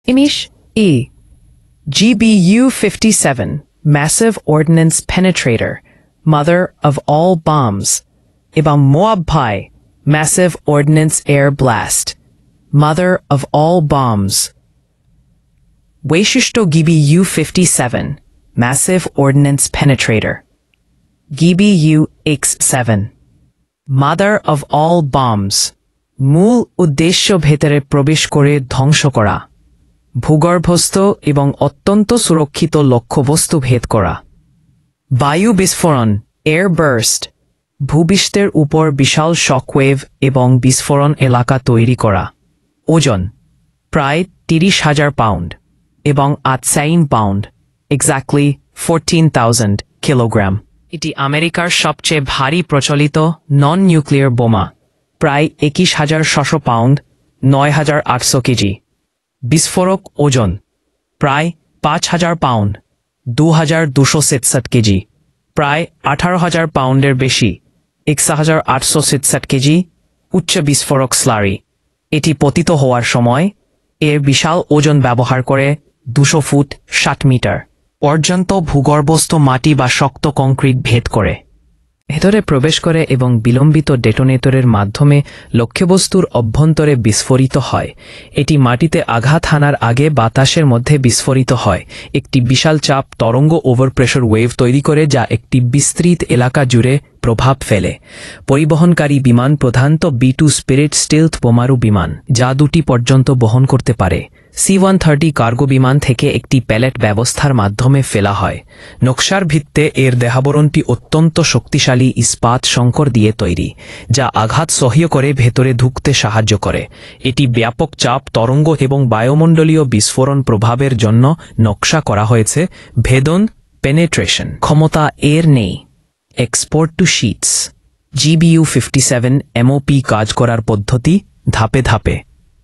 Inish E. GBU-57, Massive Ordnance Penetrator, Mother of All Bombs. Ibang Moabpai, Massive Ordnance Air Blast, Mother of All Bombs. Weishishto GBU-57, Massive Ordnance Penetrator, GBU-X7, Mother of All Bombs. মূল উদ্দেশ্য ভেতরে প্রবেশ করে ধ্বংস করা, ভূগর্ভস্থ এবং অত্যন্ত সুরক্ষিত লক্ষ্যবস্তু ভেদ করা। বায়ু বিস্ফোরণ, এয়ার বার্স্ট, ভূপৃষ্ঠের উপর বিশাল শকওয়েভ এবং বিস্ফোরণ এলাকা তৈরি করা। ওজন প্রায় 30,000 পাউন্ড এবং 8 পাউন্ড, এক্স্যাক্টলি 14,000 কিলোগ্রাম। এটি আমেরিকার সবচেয়ে ভারী প্রচলিত নন নিউক্লিয়ার বোমা, প্রায় 21,600 পাউন্ড, 9,800 কেজি। বিস্ফোরক ওজন প্রায় 5,000 পাউন্ড, 2,267 কেজি, প্রায় 18,000 পাউন্ডের বেশি, 61,867 কেজি। উচ্চ বিস্ফোরক স্লারি, এটি পতিত হওয়ার সময় এর বিশাল ওজন ব্যবহার করে 200 ফুট 60 মিটার পর্যন্ত ভূগর্ভস্থ মাটি বা শক্ত কংক্রিট ভেদ করে, ভেতরে প্রবেশ করে এবং বিলম্বিত ডেটোনেটরের মাধ্যমে লক্ষ্যবস্তুর অভ্যন্তরে বিস্ফোরিত হয়। এটি মাটিতে আঘাত হানার আগে বাতাসের মধ্যে বিস্ফোরিত হয়, একটি বিশাল চাপ তরঙ্গ ওভারপ্রেশার ওয়েভ তৈরি করে যা একটি বিস্তৃত এলাকা জুড়ে প্রভাব ফেলে। পরিবহনকারী বিমান প্রধানত B-2 স্পিরিট স্টিলথ বোমারু বিমান, যা 2টি পর্যন্ত বহন করতে পারে। C-130 কার্গো বিমান থেকে একটি প্যালেট ব্যবস্থার মাধ্যমে ফেলা হয়। নকশার ভিত্তে এর দেহাবরণটি অত্যন্ত শক্তিশালী ইস্পাত সংকর দিয়ে তৈরি, যা আঘাত সহ্য করে ভেতরে ঢুকতে সাহায্য করে। এটি ব্যাপক চাপ তরঙ্গ এবং বায়ুমণ্ডলীয় বিস্ফোরণ প্রভাবের জন্য নকশা করা হয়েছে। ভেদন পেনেট্রেশন ক্ষমতা এর নেই। Export two shits, GBU-57 MOP কাজ করার পদ্ধতি ধাপে ধাপে।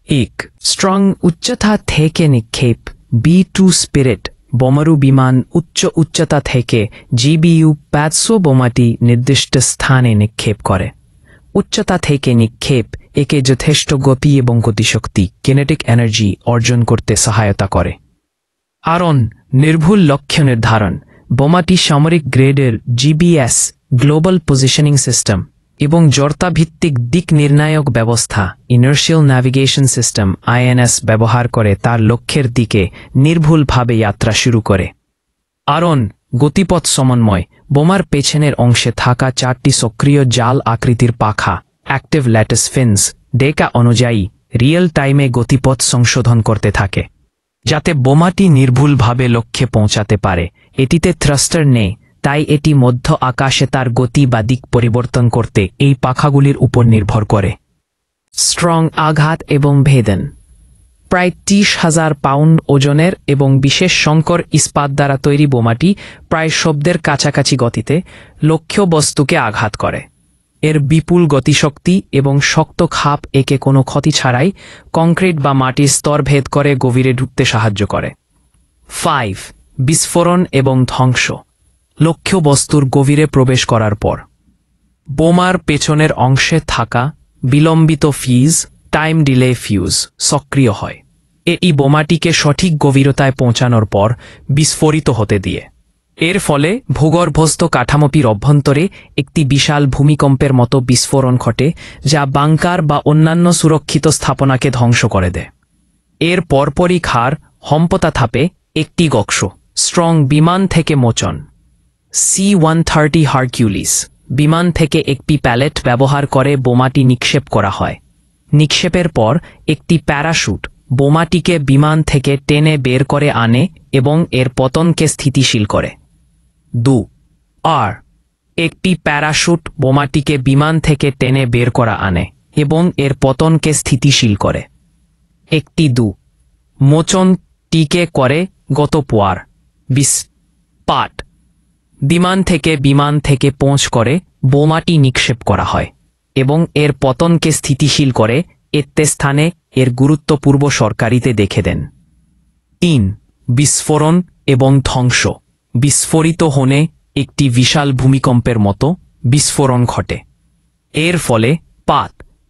1. স্ট্রং উচ্চতা থেকে নিক্ষেপ, B-2 স্পিরিট বোমারু বিমান উচ্চ উচ্চতা থেকে GBU-500 বোমাটি নির্দিষ্ট স্থানে নিক্ষেপ করে। উচ্চতা থেকে নিক্ষেপ একে যথেষ্ট গতি এবং গতিশক্তি কিনেটিক এনার্জি অর্জন করতে সহায়তা করে। আরন নির্ভুল লক্ষ্য নির্ধারণ, বোমাটি সামরিক গ্রেডের GBS গ্লোবাল পজিশনিং সিস্টেম এবং জড়তা ভিত্তিক দিক নির্ণায়ক ব্যবস্থা ইনার্শিয়াল ন্যাভিগেশন সিস্টেম INS ব্যবহার করে তার লক্ষ্যের দিকে নির্ভুলভাবে যাত্রা শুরু করে। আরন গতিপথ সমন্বয়, বোমার পেছনের অংশে থাকা 4টি সক্রিয় জাল আকৃতির পাখা অ্যাক্টিভ ল্যাটিস ফিন্স ডেকা অনুযায়ী রিয়েল টাইমে গতিপথ সংশোধন করতে থাকে, যাতে বোমাটি নির্ভুলভাবে লক্ষ্যে পৌঁছাতে পারে। এটিতে থ্রাস্টার নেই, তাই এটি মধ্য আকাশে তার গতি বা দিক পরিবর্তন করতে এই পাখাগুলির উপর নির্ভর করে। স্ট্রং আঘাত এবং ভেদন, প্রায় 30,000 পাউন্ড ওজনের এবং বিশেষ সংকর ইস্পাত দ্বারা তৈরি বোমাটি প্রায় শব্দের কাছাকাছি গতিতে লক্ষ্য বস্তুকে আঘাত করে। এর বিপুল গতিশক্তি এবং শক্ত খাপ একে কোনো ক্ষতি ছাড়াই কংক্রিট বা মাটির স্তর ভেদ করে গভীরে ঢুকতে সাহায্য করে। 5. বিস্ফোরণ এবং ধ্বংস, লক্ষ্য বস্তুর গভীরে প্রবেশ করার পর বোমার পেছনের অংশে থাকা বিলম্বিত ফিউজ টাইম ডিলে ফিউজ সক্রিয় হয়। এই বোমাটিকে সঠিক গভীরতায় পৌঁছানোর পর বিস্ফোরিত হতে দিয়ে। এর ফলে ভূগর্ভস্থ কাঠামোটির অভ্যন্তরে একটি বিশাল ভূমিকম্পের মতো বিস্ফোরণ ঘটে, যা বাংকার বা অন্যান্য সুরক্ষিত স্থাপনাকে ধ্বংস করে দেয়। এর পরপরই খার হম্পতা থাপে একটি গক্ষ স্ট্রং বিমান থেকে মোচন। C-130 হারকিউলিস বিমান থেকে একটি প্যালেট ব্যবহার করে বোমাটি নিক্ষেপ করা হয়। নিক্ষেপের পর একটি প্যারাশুট বোমাটিকে বিমান থেকে টেনে বের করে আনে এবং এর পতনকে স্থিতিশীল করে। 2. একটি প্যারাশুট বোমাটিকে বিমান থেকে টেনে বের করা আনে এবং এর পতনকে স্থিতিশীল করে। একটি 2. মোচনটিকে করে গত পোয়ার বিস্ফাট বিমান থেকে পৌঁছ করে বোমাটি নিক্ষেপ করা হয় এবং এর পতনকে স্থিতিশীল করে এতে স্থানে এর গুরুত্ব পূর্ব সরকারিতে দেখে দেন। 3. বিস্ফোরণ এবং ধ্বংস, বিস্ফোরিত হনে একটি বিশাল ভূমিকম্পের মতো বিস্ফোরণ ঘটে। এর ফলে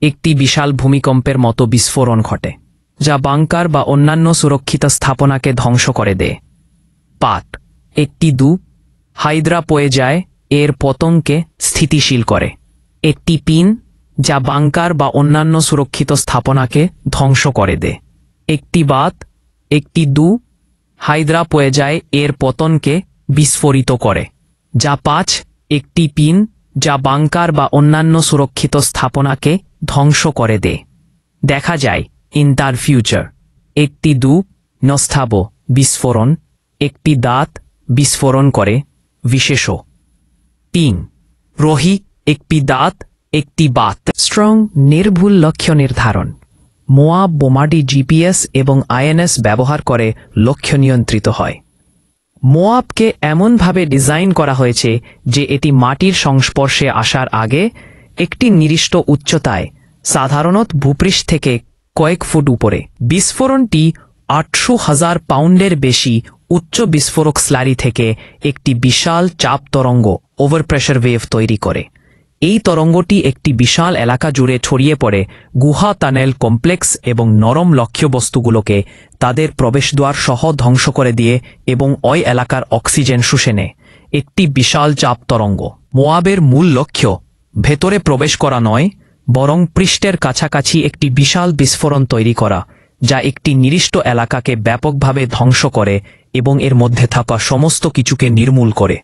একটি বিশাল ভূমিকম্পের মতো বিস্ফোরণ ঘটে। যা বাংকার বা অন্যান্য সুরক্ষিত স্থাপনাকে ধ্বংস করে দেয়। পাট 82 হাইদ্রা পয়ে যায় এর পতনকে স্থিতিশীল করে। 83 যা বাংকার বা অন্যান্য সুরক্ষিত স্থাপনাকে ধ্বংস করে দেয়। 82 হাইদ্রা পয়ে যায় এর পতনকে বিস্ফোরিত করে। যা 5 যা বাংকার বা অন্যান্য সুরক্ষিত স্থাপনাকে ধ্বংস করে দেয়। দেখা যায় ইন দ্য ফিউচার। 82 নস্থাব বিস্ফোরণ, একটি দাঁত বিস্ফোরণ করে বিশেষ। 3 রোহি একটি দাঁত একটি বাত। স্ট্রং নির্ভুল লক্ষ্য নির্ধারণ। মোয়াব বোমাটি জিপিএস এবং আইএনএস ব্যবহার করে লক্ষ্য নিয়ন্ত্রিত হয়। মোয়াবকে এমনভাবে ডিজাইন করা হয়েছে যে এটি মাটির সংস্পর্শে আসার আগে একটি নির্দিষ্ট উচ্চতায়, সাধারণত ভূপৃষ্ঠ থেকে কয়েক ফুট উপরে, বিস্ফোরণটি 800,000 পাউন্ডের বেশি উচ্চ বিস্ফোরক স্লারি থেকে একটি বিশাল চাপ তরঙ্গ ওভারপ্রেশার ওয়েভ তৈরি করে। এই তরঙ্গটি একটি বিশাল এলাকা জুড়ে ছড়িয়ে পড়ে গুহা, টানেল কমপ্লেক্স এবং নরম লক্ষ্যবস্তুগুলোকে তাদের প্রবেশদ্বার সহ ধ্বংস করে দিয়ে এবং ওই এলাকার অক্সিজেন শুষে নেয়। একটি বিশাল চাপ তরঙ্গ। মোয়াবের মূল লক্ষ্য ভেতরে প্রবেশ করা নয়, বরং পৃষ্ঠের কাছাকাছি একটি বিশাল বিস্ফোরণ তৈরি করা, যা একটি নির্দিষ্ট এলাকাকে ব্যাপকভাবে ধ্বংস করে এবং এর মধ্যে থাকা সমস্ত কিছুকে নির্মূল করে।